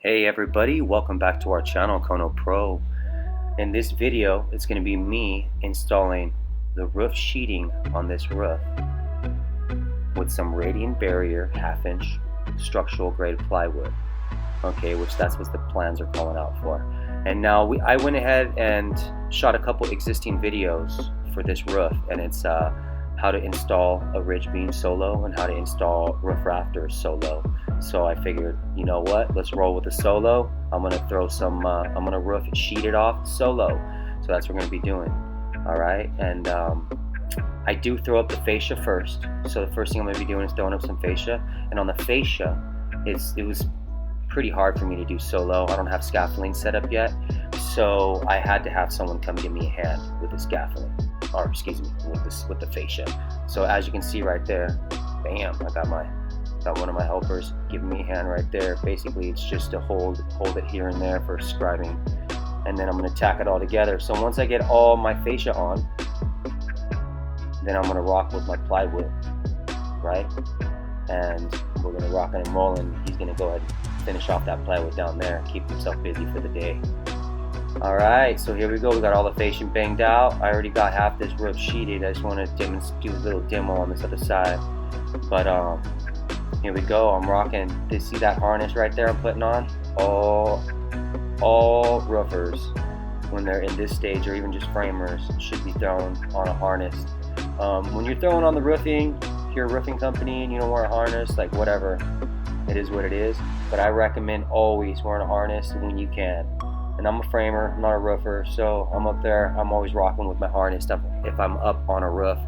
Hey everybody, welcome back to our channel, Kono Pro. In this video, it's going to be me installing the roof sheeting on this roof with some radiant barrier 1/2" structural grade plywood. Okay, which that's what the plans are calling out for. And now I went ahead and shot a couple existing videos for this roof, and it's how to install a ridge beam solo and how to install roof rafters solo. So I figured, you know what, let's roll with the solo. I'm gonna throw some I'm gonna roof sheet it off solo. So that's what we're gonna be doing. All right, and I do throw up the fascia first. So the first thing I'm gonna be doing is throwing up some fascia, and on the fascia it was pretty hard for me to do solo. I don't have scaffolding set up yet, so I had to have someone come give me a hand with the scaffolding, or excuse me, with the fascia. So as you can see right there, bam, I got one of my helpers giving me a hand right there. Basically, it's just to hold it here and there for scribing, and then I'm going to tack it all together. So once I get all my fascia on, then I'm going to rock with my plywood, right? And we're going to rock and roll, and he's going to go ahead and finish off that plywood down there, keep himself busy for the day. All right, so here we go. We got all the fascia banged out. I already got half this roof sheeted. I just want to do a little demo on this other side. But here we go. I'm rocking. You see that harness right there I'm putting on? All roofers, when they're in this stage, or even just framers, should be thrown on a harness. When you're throwing on the roofing, if you're a roofing company and you don't wear a harness, like whatever, it is what it is. But I recommend always wearing a harness when you can. And I'm a framer, I'm not a roofer, so I'm up there. I'm always rocking with my harness if I'm up on a roof.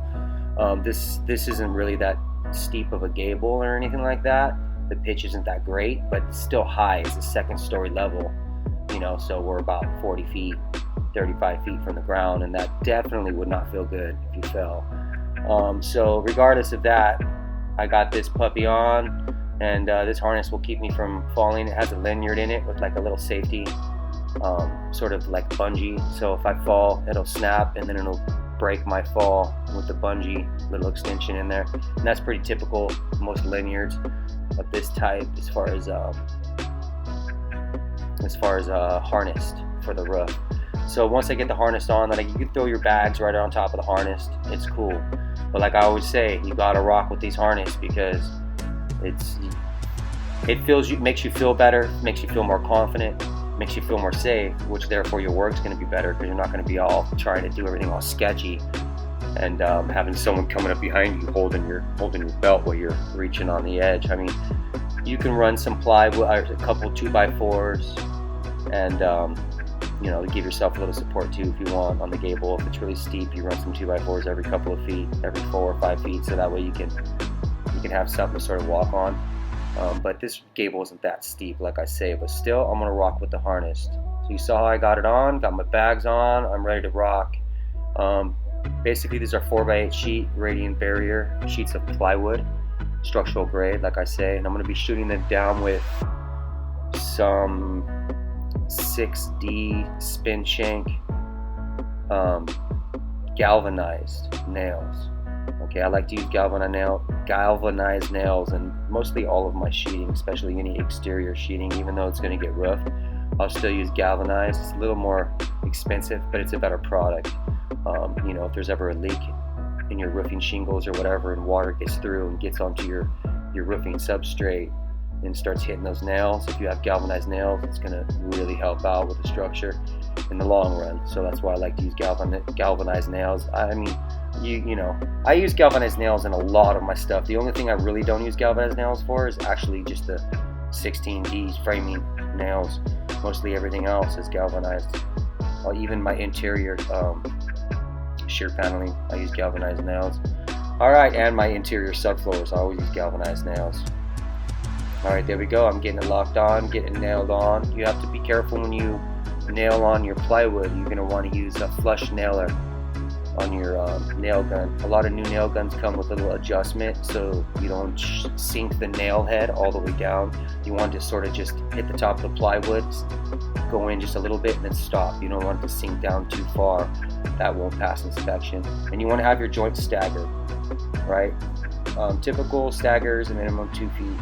This isn't really that steep of a gable or anything like that. The pitch isn't that great, but it's still high. It's a second story level, you know, so we're about 40 feet, 35 feet from the ground, and that definitely would not feel good if you fell. So regardless of that, I got this puppy on, and this harness will keep me from falling. It has a lanyard in it with like a little safety, sort of like bungee, so if I fall, it'll snap, and then it'll break my fall with the bungee little extension in there. And that's pretty typical, most lanyards of this type, as far as harnessed for the roof. So once I get the harness on, then you can throw your bags right on top of the harness. It's cool, but like I always say, you gotta rock with these harness, because it makes you feel better, makes you feel more confident, makes you feel more safe, which therefore your work's going to be better, because you're not going to be all trying to do everything all sketchy and having someone coming up behind you holding your belt while you're reaching on the edge. I mean, you can run some plywood, a couple 2x4s, and you know, to give yourself a little support too if you want on the gable. If it's really steep, you run some 2x4s every couple of feet, every 4 or 5 feet, so that way you can have something to sort of walk on. But this gable isn't that steep, like I say, but still I'm gonna rock with the harness. So you saw how I got it on, got my bags on, I'm ready to rock. Basically these are 4x8 sheet radiant barrier sheets of plywood, structural grade, like I say, and I'm gonna be shooting them down with some 6D spin shank galvanized nails. Okay, I like to use galvanized nails in mostly all of my sheeting, especially any exterior sheeting. Even though it's going to get roughed, I'll still use galvanized. It's a little more expensive, but it's a better product. You know, if there's ever a leak in your roofing shingles or whatever, and water gets through and gets onto your roofing substrate and starts hitting those nails, if you have galvanized nails, it's going to really help out with the structure in the long run. So that's why I like to use galvanized nails. I mean, you know, I use galvanized nails in a lot of my stuff. The only thing I really don't use galvanized nails for is actually just the 16D framing nails. Mostly everything else is galvanized. Even my interior shear paneling, I use galvanized nails. Alright, and my interior subfloors, I always use galvanized nails. Alright, there we go. I'm getting it locked on, getting it nailed on. You have to be careful when you nail on your plywood. You're going to want to use a flush nailer on your nail gun. A lot of new nail guns come with a little adjustment, so you don't sink the nail head all the way down. You want to sort of just hit the top of the plywood, go in just a little bit, and then stop. You don't want it to sink down too far. That won't pass inspection. And you want to have your joints staggered, right? Typical stagger is a minimum 2 feet.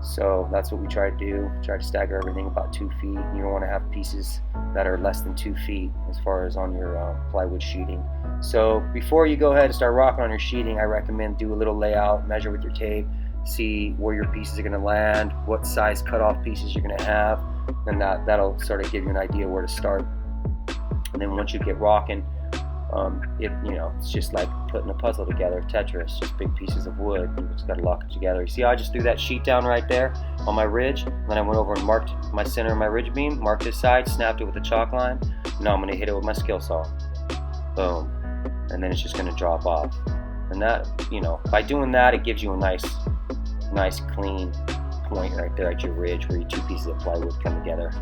So that's what we try to do. Try to stagger everything about 2 feet. You don't want to have pieces that are less than 2 feet as far as on your plywood sheeting. So before you go ahead and start rocking on your sheeting, I recommend do a little layout, measure with your tape, see where your pieces are going to land, what size cutoff pieces you're going to have, and that'll sort of give you an idea where to start. And then once you get rocking, it's just like putting a puzzle together, Tetris, just big pieces of wood. You just got to lock it together. You see how I just threw that sheet down right there on my ridge, and then I went over and marked my center of my ridge beam, marked this side, snapped it with a chalk line. Now I'm going to hit it with my skill saw. Boom. And then it's just going to drop off. And that, by doing that, it gives you a nice clean point right there at your ridge where your 2 pieces of plywood come together.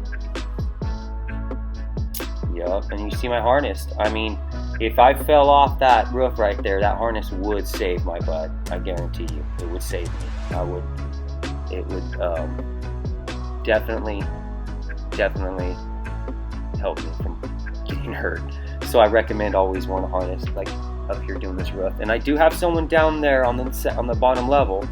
Yup, and you see my harness. I mean, if I fell off that roof right there, that harness would save my butt. I guarantee you, it would save me. It would definitely help me from getting hurt. So I recommend always wearing a harness, like up here doing this roof. And I do have someone down there on the bottom level,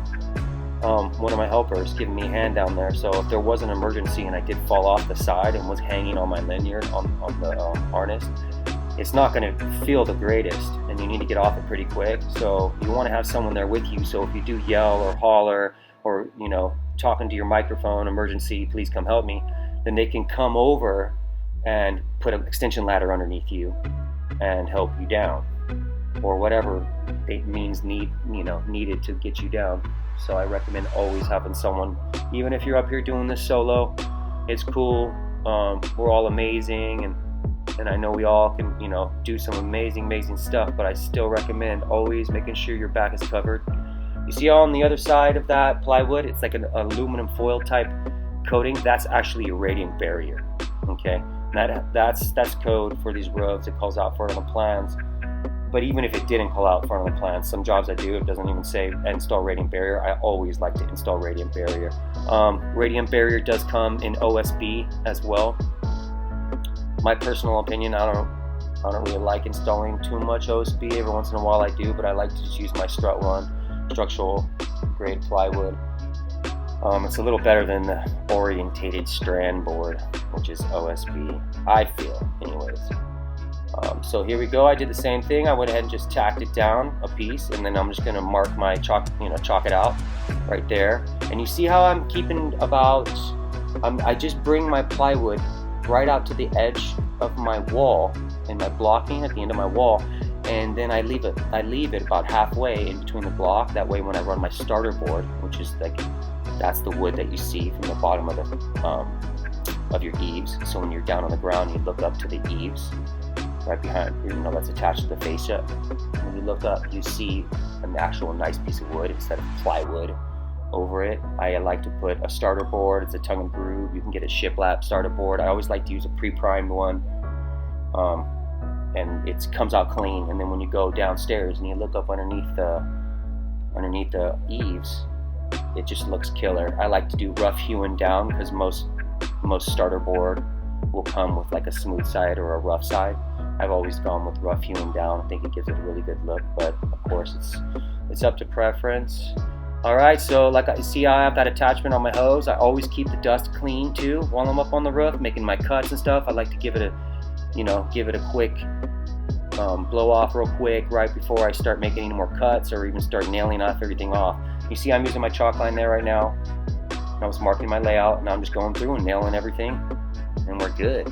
one of my helpers, giving me a hand down there. So if there was an emergency and I did fall off the side and was hanging on my lanyard on the harness, it's not going to feel the greatest, and you need to get off it pretty quick. So you want to have someone there with you. So if you do yell or holler or talking to your microphone, emergency, please come help me, then they can come over and put an extension ladder underneath you and help you down, or whatever it means needed to get you down. So I recommend always having someone, even if you're up here doing this solo. It's cool. We're all amazing, and I know we all can do some amazing stuff, but I still recommend always making sure your back is covered. You see on the other side of that plywood, it's like an aluminum foil type coating. That's actually a radiant barrier. Okay, that's code for these roofs. It calls out for it on the plans. But even if it didn't call out for it on the plans, some jobs I do, it doesn't even say install radiant barrier. I always like to install radiant barrier. Radiant barrier does come in OSB as well. My personal opinion, I don't really like installing too much OSB. Every once in a while I do, but I like to just use my strut one structural grade plywood. It's a little better than the orientated strand board, which is OSB, I feel, anyways. So here we go. I did the same thing. I went ahead and just tacked it down a piece, and then I'm just going to mark my chalk it out right there. And you see how I'm keeping I just bring my plywood right out to the edge of my wall and my blocking at the end of my wall, and then I leave it about halfway in between the block. That way when I run my starter board, which is that's the wood that you see from the bottom of your eaves. So when you're down on the ground, you look up to the eaves right behind, that's attached to the fascia. When you look up, you see an actual nice piece of wood instead of plywood over it. I like to put a starter board. It's a tongue and groove. You can get a shiplap starter board. I always like to use a pre-primed one, and it comes out clean. And then when you go downstairs and you look up underneath the eaves, it just looks killer. I like to do rough hewing down because most starter board will come with like a smooth side or a rough side. I've always gone with rough hewing down. I think it gives it a really good look, but of course it's up to preference. Alright, so like I see, I have that attachment on my hose. I always keep the dust clean too while I'm up on the roof making my cuts and stuff. I like to give it a quick blow off real quick right before I start making any more cuts or even start nailing everything off. You see I'm using my chalk line there right now. I was marking my layout, and I'm just going through and nailing everything, and we're good.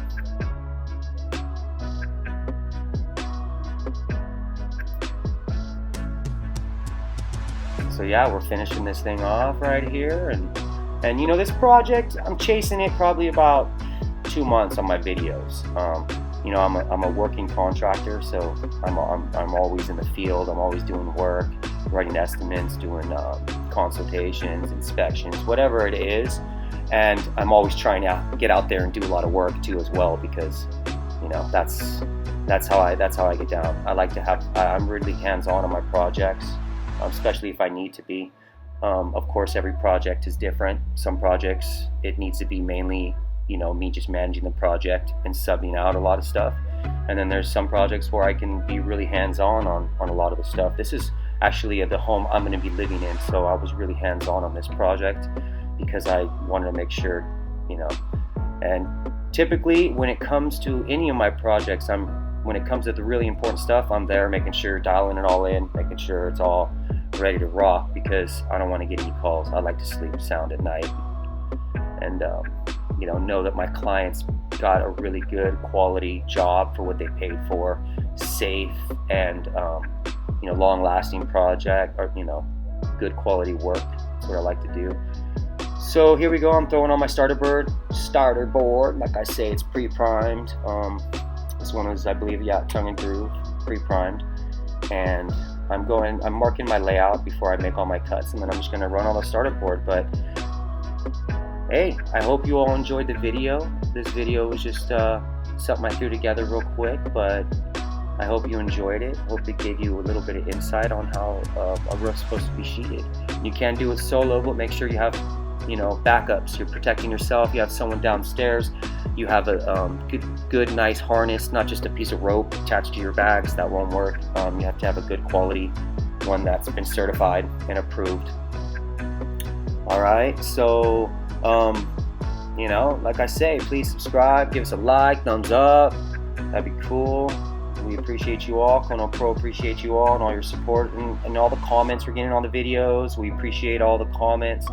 So yeah, we're finishing this thing off right here, and this project, I'm chasing it probably about 2 months on my videos. I'm a working contractor, so I'm always in the field. I'm always doing work, writing estimates, doing consultations, inspections, whatever it is. And I'm always trying to get out there and do a lot of work too as well, because that's how I get down. I'm really hands-on my projects, especially if I need to be. Of course, every project is different. Some projects it needs to be mainly me just managing the project and subbing out a lot of stuff, and then there's some projects where I can be really hands-on on a lot of the stuff. This is actually the home I'm going to be living in, so I was really hands-on this project, because I wanted to make sure, and typically when it comes to any of my projects, when it comes to the really important stuff, I'm there making sure, dialing it all in, making sure it's all ready to rock, because I don't want to get any calls. I like to sleep sound at night, and know that my clients got a really good quality job for what they paid for, safe and long-lasting project, or good quality work. That's what I like to do. So here we go. I'm throwing on my starter board. Like I say, it's pre-primed. This one was, I believe, tongue and groove, pre-primed, and I'm marking my layout before I make all my cuts, and then I'm just going to run on the starter board. But hey, I hope you all enjoyed the video. This video was just something I threw together real quick, but I hope you enjoyed it. Hope it gave you a little bit of insight on how a roof's supposed to be sheeted. You can do it solo, but make sure you have backups. You're protecting yourself. You have someone downstairs. You have a good, nice harness, not just a piece of rope attached to your bags. That won't work. You have to have a good quality one that's been certified and approved. All right, so like I say, please subscribe, give us a like, thumbs up. That'd be cool. We appreciate you all. Kono Pro appreciate you all and all your support and all the comments we're getting on the videos. We appreciate all the comments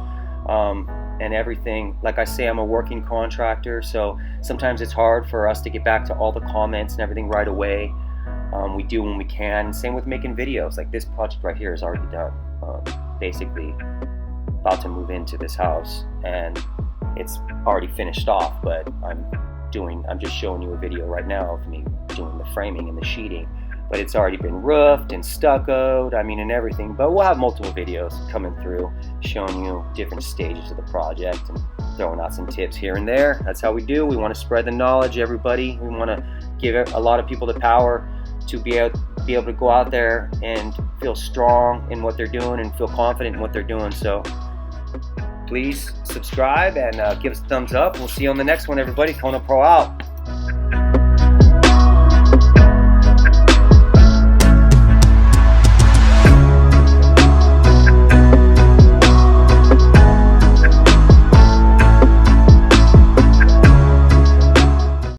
and everything. Like I say, I'm a working contractor, so sometimes it's hard for us to get back to all the comments and everything right away. We do when we can. Same with making videos. Like this project right here is already done. Basically about to move into this house, and it's already finished off, but I'm just showing you a video right now of me doing the framing and the sheeting, but it's already been roofed and stuccoed, and everything. But we'll have multiple videos coming through showing you different stages of the project and throwing out some tips here and there. That's how we do. We want to spread the knowledge, everybody. We want to give a lot of people the power to be able to go out there and feel strong in what they're doing and feel confident in what they're doing. So please subscribe and give us a thumbs up. We'll see you on the next one, everybody. Kono Pro out.